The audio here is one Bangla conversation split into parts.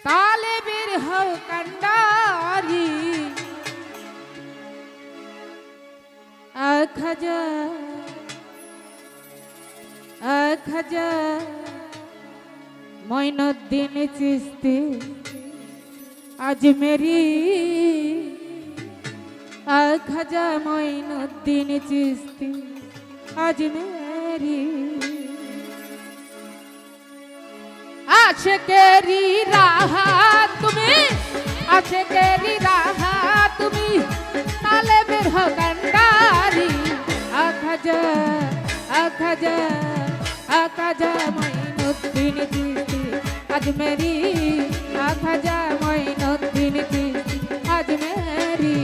তালেবের হও কান্ডারি এক হাজার মঈনুদ্দিন চিশতি আজমেরি এক হাজার মঈনুদ্দিন চিশতি আজমেরি আশিকেরি রাহা তুমি আশিকেরি রাহা তুমি তালেবের হও কান্ডারি এক হাজার মঈনুদ্দিন চিশতি আজমেরি এক হাজার মঈনুদ্দিন চিশতি আজমেরি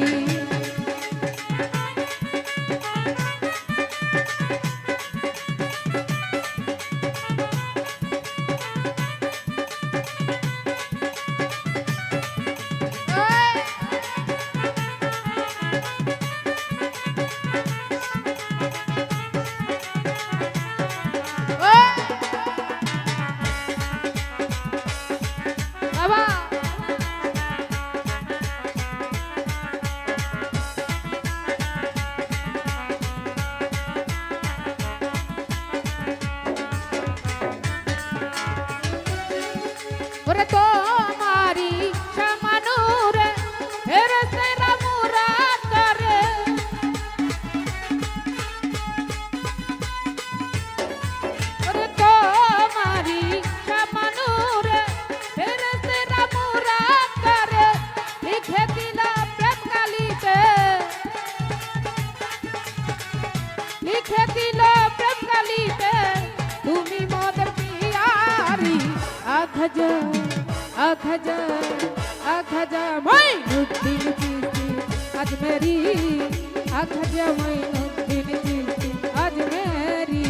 ওরে তোমারি সামানুরে ফেরেশতারা মুরাদ করে ওরে তোমারি সামানুরে ফেরেশতারা মুরাদ করে লিখে দিলা প্রেম কালিতে লিখে দিলা প্রেম কালিতে তুমি মোদের পিয়ারি এক হাজার মঈনুদ্দিন চিশতি আজমেরি এক হাজার মঈনুদ্দিন চিশতি আজমেরি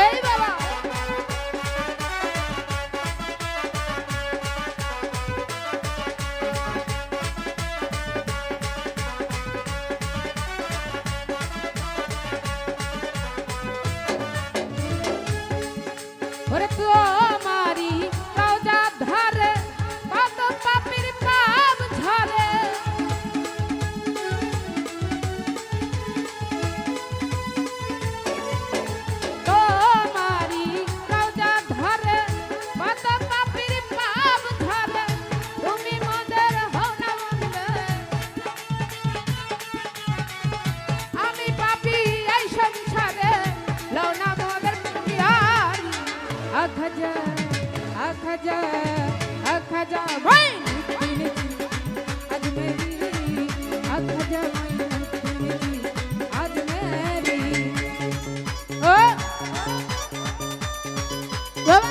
এই বাবা ওরে তোমারি রওজা ধারে কত পাপীর পাপ ঝরে তোমারি রওজা ধারে কত পাপীর পাপ ঝরে তুমি মোদের হও না মন্দে আমি পাপী এই সংসারে লও না মোদের পিয়ারি এক হাজার মঈনুদ্দিন আজমেরি এক হাজার মঈনুদ্দিন আজমেরি ও বাবা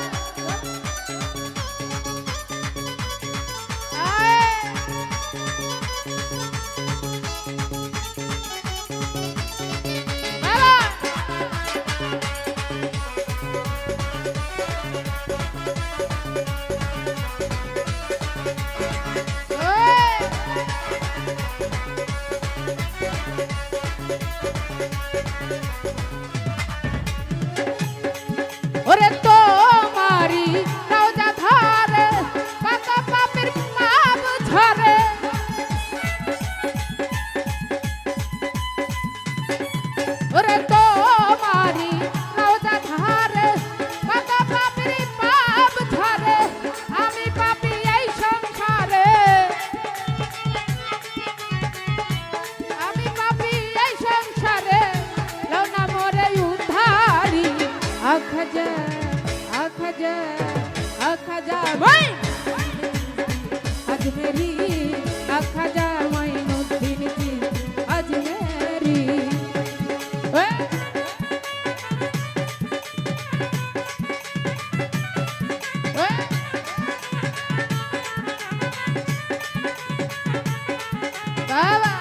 ওরে তোমারি রওজা ধারে কত পাপীর পাপ ঝরে ওরে তোমারি রওজা ধারে কত পাপীর পাপ ঝরে আমি পাপী এই সংসারে আমি পাপী এই সংসারে লও না মোরে উদ্ধারি এক হাজার আজমেরি এক হাজার মঈনুদ্দিন চিশতি আজমেরি বাবা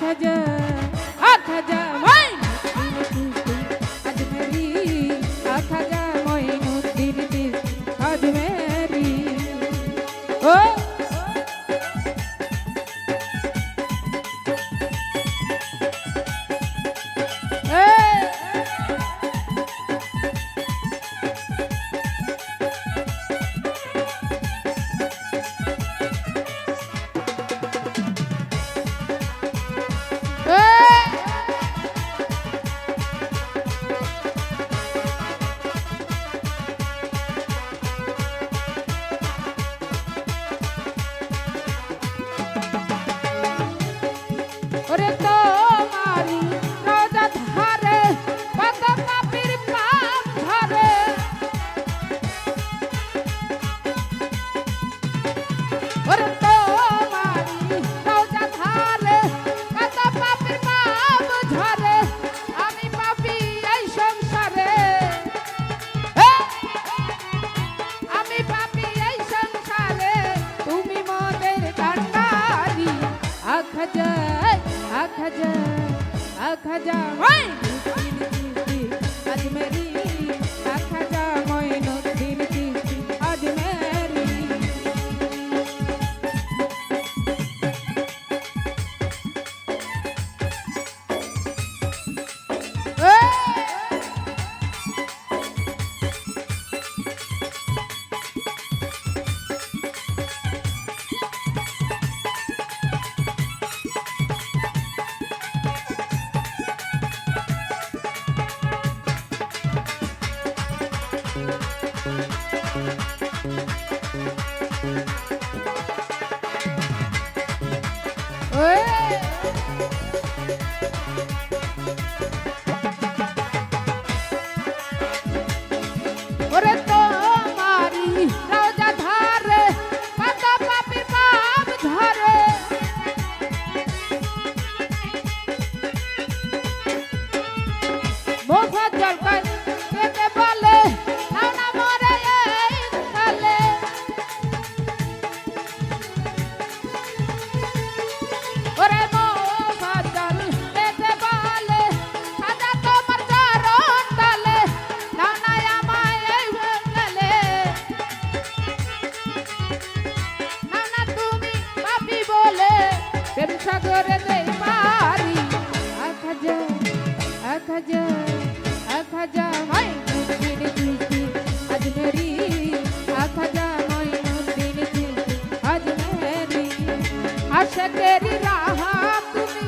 খাজা খাজা মঈনুদ্দিন আজমেরি খাজা মঈনুদ্দিন আজমেরি ও ওরে তোমারি রোজা ধারে কত পাপীর পাপ ধরে ওরে তোমারি রোজা ধারে কত পাপীর পাপ ধরে আমি পাপী এই সংসারে আমি পাপী এই সংসারে তুমি মোদের কান্ডারি খাজা খাজা খাজা মঈনুদ্দিন আজমেরি খাজা মঈনুদ্দিন আজমেরি ওরে তোমারি রোজা ধারে কত পাপী পাপ ধরে মোফাজ্জল কয় কেতে বলে নাও না মরে এই কালে ওরে মোফাজ্জল কেতে বলে খাজা তোমার চরণ তলে নাও না আমায় এই কালে নাও না তুমি পাপী বলে প্রেম সাগরে দেই পারি খাজা খাজা খাজা মঈনুদ্দিন আজমেরি খাজা মঈনুদ্দিন আজমেরি আশকেরি রাহা তুমি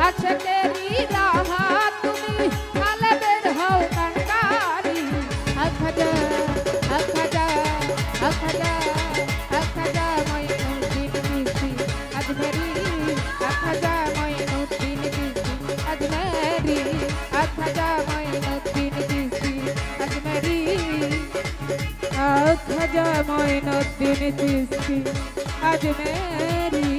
আশকেরি রাহা তুমি কালে বের হও কান্ডারি খাজা খাজা খাজা খাজা মঈনুদ্দিন আজমেরি খাজা মঈনুদ্দিন আজমেরি খাজা মঈনুদ্দিন আজমেরি খাজা মঈনুদ্দিন আজমেরি